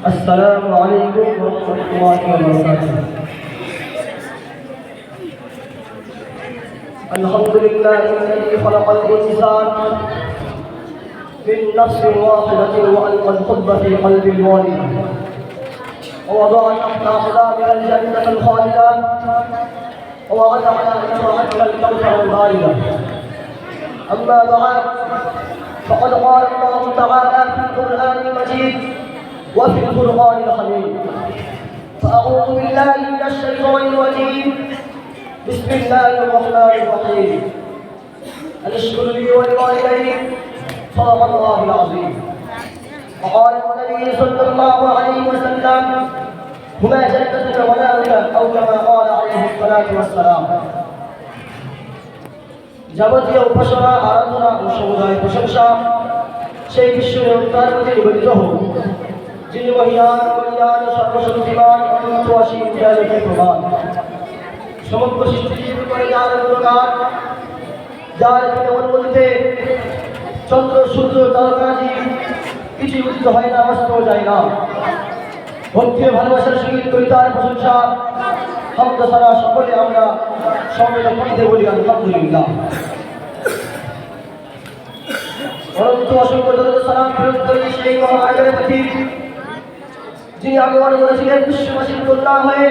السلام عليكم ورحمة الله وبركاته. الحمد لله الذي خلق الإنسان من نفس واحدة وألقى الحب في قلب الوالد ووضع الأخلاق من الجنة الخالدة ووعد على إسرائيل الكوثر الباردة. أما بعد فقد قال الله تعالى في القرآن المجيد وفي القرآن الحميد. فأعوذ بالله من الشيطان الرجيم. بسم الله الرحمن الرحيم. أن اشكر لي ولوالدي صدق الله العظيم. وقال النبي صلى الله عليه وسلم هما جنة ونار أو كما قال عليه الصلاة والسلام. যাবতীয় উপাসনা আরাধনা ও সমুদায় প্রশংসা সেই বিশ্বের উত্তরপতি নিবেদিত হোক, যিনি মহিয়ান কল্যাণ সর্বশক্তিমান অনন্ত অসীম দয়ালুকে প্রমাণ। সমগ্র সৃষ্টি শুরু করে যার গুণগান, যার অনুমতিতে চন্দ্র সূর্য তারকাদি কিছু উদিত হয় না, অস্ত যায় না। ভক্তি ভালোবাসার সঙ্গীত করি তার প্রশংসা। শব্দ ছাড়া সকলে আমরা সমবেত করিতে বলি আলহামদুলিল্লাহ। অনন্ত অসংখ্য সালাম ফেরত করি সেই মহামায়ের প্রতি, যিনি আগমন করেছিলেন বিশ্ববাসীর কল্যাণ হয়ে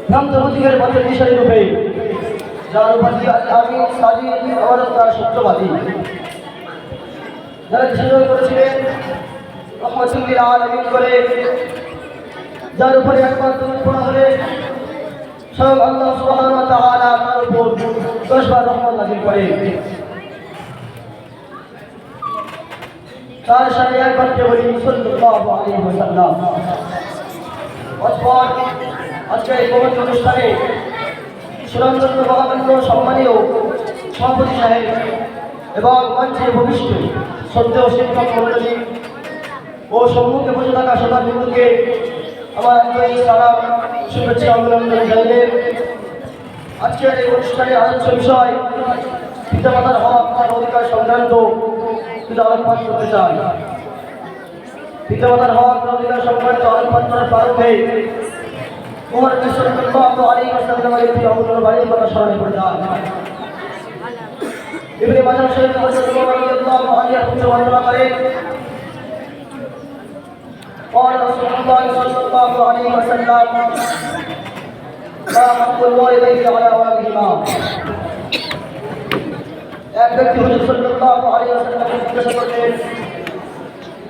ভ্রান্ত প্রতীকের পথের দিশারি রূপে, যার উপাধি আমিন সাদিক আমার তার সত্যবাদী, যারা বিজয় করেছিলেন রহমতুল্লিল আলামিন করে, যার উপরে একমাত্র পড়া হলে স্বয়ং আল্লাহ সুবহানাহু ওয়া তাআলা তার উপর 10 বার রহমত নাযিল করে। তার সাথে একবার বলি সাল্লাল্লাহু আলাইহি ওয়াসাল্লাম। অতঃপর আজকে এই পবিত্র অনুষ্ঠানে সুনামধন্য মহামান্য সম্মানীয় সভাপতি সাহেব এবং মঞ্চে ভবিষ্যৎ শ্রদ্ধেয় শিক্ষক মণ্ডলী ও সম্মুখে বসে থাকা সভাপতিকে আমার আন্তরিক সালাম শুভেচ্ছা অভিনন্দন জানিয়ে আজকের এই অনুষ্ঠানে আলোচ্য বিষয় পিতামাতার হক তার অধিকার সংক্রান্ত কিছু আলোকপাত করতে চাই। পিতামাতার হক অধিকার সংক্রান্ত আলোকপাত করার প্রারম্ভে মুহাম্মদ সাল্লাল্লাহু আলাইহি ওয়াসাল্লামের একটি অমূল্য বাণীর কথা স্মরণে পড়ে যায়। ইবনে মাজাহ শরীফ হযরত ওমর রাদিয়াল্লাহু আনহু বর্ণনা করেন, قال رسول الله صلى الله عليه وسلم لا حق الوالدين على ولدهما। এক ব্যক্তি হুজুর সাল্লাল্লাহু আলাইহি ওয়াসাল্লামকে জিজ্ঞাসা করলেন,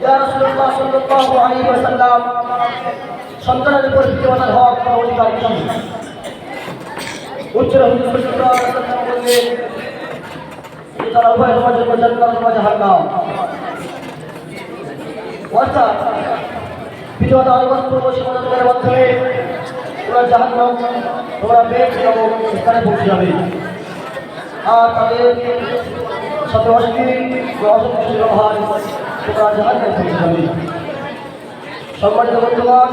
ইয়া রাসূলুল্লাহ সাল্লাল্লাহু আলাইহি ওয়াসাল্লাম, সন্তানের উপর পিতামাতার হক বা অধিকার কি? উত্তরে হুজুর সাল্লাল্লাহু আলাইহি ওয়াসাল্লাম বললেন, তারা উভয় তোমার জন্য জান্নাত বা জাহান্নাম। অর্থাৎ পিতামাতা আনুগত্য ও সমাজের মাধ্যমে তোমরা জাহান্নাম তোমরা বেশ স্থানে পৌঁছে যাবে, আর তাদের সাথে অশ্লীল ও অসন্তুষ্ট ব্যবহার তোমরা জাহান্নামে পৌঁছে যাবে। সম্মানিত বন্ধুগণ,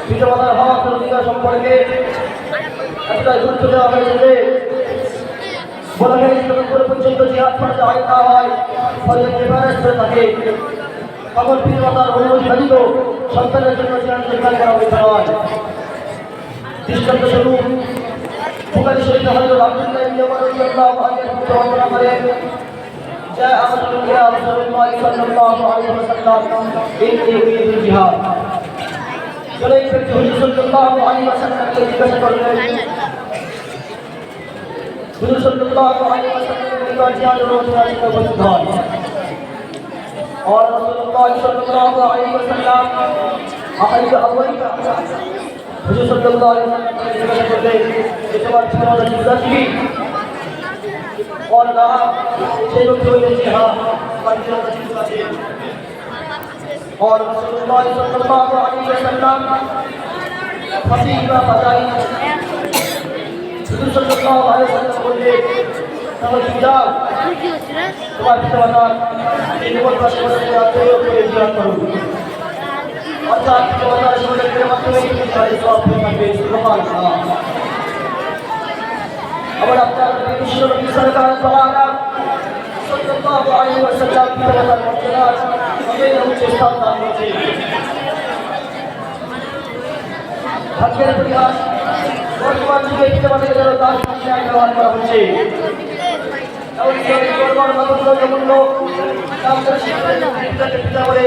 পিতামাতার হক ও অধিকার সম্পর্কে এতটাই গুরুত্ব দেওয়া হয়েছে যে বলা হয়েছে যতক্ষণ পর্যন্ত জিহাদ ফরজ আইন না হয়, ফরজ কিফায়াত করে থাকে, তখন পিতামাতার অনুমতি ব্যতীত সন্তানের জন্য জিহাদের বিধান করা হইতে হয়। দৃষ্টান্ত স্বরূপ বুখারী শরীফে হযরত আব্দুল্লাহ ইবনে ওমর রাদিয়াল্লাহু আনহু বর্ণনা করেন, যা রাসূলুল্লাহ সাল্লাল্লাহু আলাইহি ওয়াসাল্লাম ইন্নী উরিদুল জিহাদ। চলে ব্যক্তি হুজুর সাল্লাল্লাহু আলাইহি ওয়াসাল্লামকে জিজ্ঞাসা করলেন, হুজুর সাল্লাল্লাহু আলাইহি ওয়াসাল্লামের নিকট জিহাদের অনুমতি উপস্থিত হয়। और रसूलुल्लाह सल्लल्लाहु अलैहि वसल्लम अहल अवैत हुजूर सल्लल्लाहु अलैहि वसल्लम कहते कि तुम्हारे पितामाता जिंदा थी और कहा से लोग बोले कि हां हमारे पितामाता जिंदा थे। और रसूलुल्लाह सल्लल्लाहु अलैहि वसल्लम फसीहा बताई हुजूर सल्लल्लाहु अलैहि वसल्लम बोले তোমার পিতামাতা এই নিকট বাসী করে জিহাদ করো, অর্থাৎ পিতামাতার সমাজের মাধ্যমে সব থাকবে। সুবহানাল্লাহ। আবার আপনার বিশ্ব নবী সাল্লাল্লাহু আলাইহি ওয়াসাল্লাম পিতামাতার মর্যাদা অনেক উচ্চ স্থান দান করেছে। ভাগ্যের পরিহাস বর্তমান যুগে পিতামাতাকে যেন তার সামনে ব্যবহার করা হচ্ছে। পিতা বলে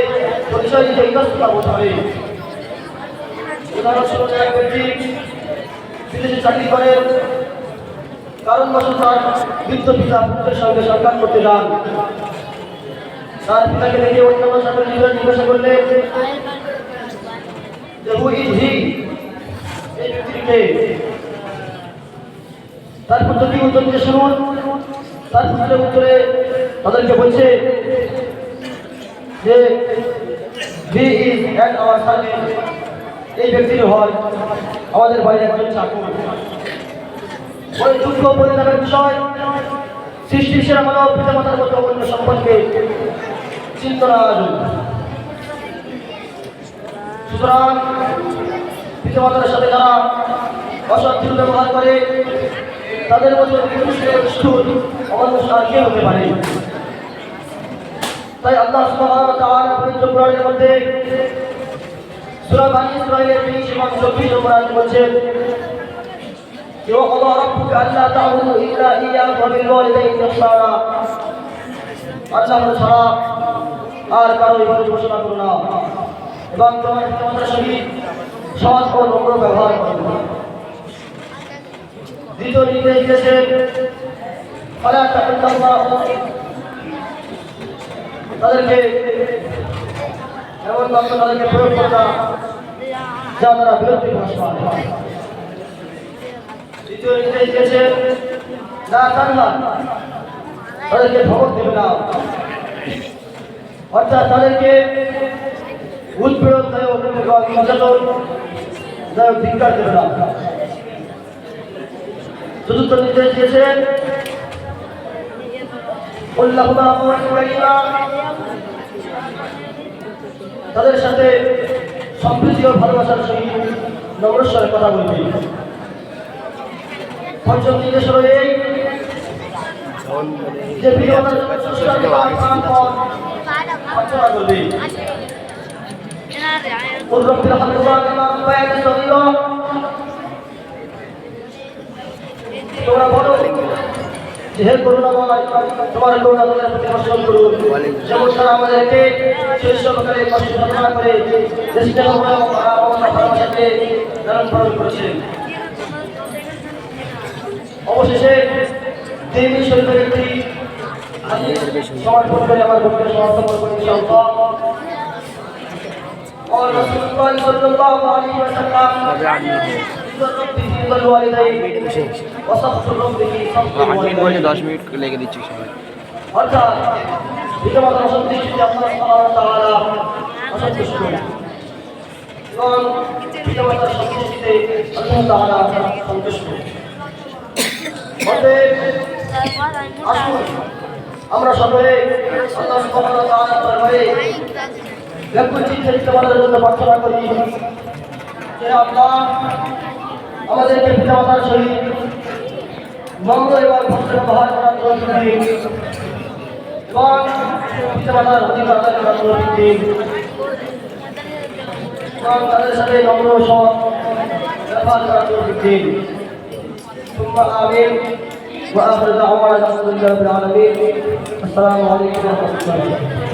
পরিচয় দিতে ইতস্ততা বোধ হবে। উদাহরণস্বরূপ এক ব্যক্তি বিদেশে চাকরি করেন, কারণবশত তার বৃদ্ধ পিতা পুত্রের সঙ্গে সাক্ষাৎ করতে যান। তার পিতাকে দেখে অন্যান্য ছাত্রীরা জিজ্ঞাসা করলে এই ব্যক্তিকে, তারপর যদি উত্তর দিতে শুনুন। তার পুত্রের উত্তরে তাদেরকে বলছে যে এই ব্যক্তির হয় আমাদের বাড়ির একজন চাকর। ওই দুঃখ পরিণামের বিষয় সৃষ্টি সেরা মানব পিতামাতার মতো অন্য সম্পর্কে চিন্তনা। সুতরাং পিতামাতার সাথে যারা অসৎ ব্যবহার করে তাদের মধ্যে অমানুষ আর কে হতে পারে? তাই আল্লাহ সুবহানাহু ওয়া তাআলা পবিত্র কোরআনের মধ্যে সূরা বানী ইসরাঈলের 23 এবং 24 নম্বর আয়াতে বলেছেন, ওয়া ক্বাদা রাব্বুকা আল্লা তা'বুদু ইল্লা ইয়্যাহু ওয়া বিল ওয়ালিদাইনি ইহসানা। আল্লাহ ছাড়া আর কারো ইবাদত ঘোষণা করো না এবং তোমার পিতামাতার সহিত সৎ ও নম্র ব্যবহার করো। দ্বিতীয় নির্দেশ দিয়েছেন ফালা তাকুল্লাহু, তাদেরকে এমন বাক্য তাদেরকে প্রয়োগ করে না যা তারা বিরক্তি প্রকাশ করে। তৃতীয় নির্দেশ দিয়েছেন লা তানহা, তাদেরকে ধমক দেবে না, অর্থাৎ তাদেরকে উৎপীড়নদায়ক এবং নির্যাতনদায়ক ধিক্কার দেবে না। চতুর্থ নির্দেশ দিয়েছেন তাদের সাথে সম্প্রীতি ও ভালোবাসার সহিত নম্রস্বরে কথা বলবে। পঞ্চম নির্দেশ হল এই যে করবে। তোমরা বলো হে করুণাময়, তোমার করুণা তাদের প্রতি বর্ষণ করুন, যেমন তারা আমাদেরকে শৈশবকালে কষ্ট সাধনা করে দেশকে ভালোবাসাকে লালন পালন করেছেন। অবশেষে দেবী শরীফের একটি সমর্পণ করে আমার বক্তব্য সমাপ্ত করব ইনশাআল্লাহ। और रसूलुल्लाह सल्लल्लाहु अलैहि वसल्लम बोले 10 मिनट लेके दीजिए सबाई অর্থাৎ পিতামাতার অসন্তুষ্টিতে আল্লাহ সুবহানাহু ওয়া তাআলা অসন্তুষ্ট এবং পিতামাতার সন্তুষ্টিতে আল্লাহ তাআলা সন্তুষ্ট। আসুন আমরা সকলে আল্লাহ সুবহানাহু ওয়া তাআলার দরবারে ব্যাকুল চিত্তে পিতামাতার জন্য প্রার্থনা করি যে আল্লাহ আমাদেরকে পিতামাতার সহিত নম্র এবং ভদ্র ব্যবহার করার তৌফিক দিন এবং পিতামাতার অধিকার আদায় করার তৌফিক দিন এবং তাদের সাথে নম্র সৎ ব্যবহার করার তৌফিক দিন। আমিন। وآخر دعوانا الحمد لله رب العالمين. السلام عليكم ورحمة الله وبركاته.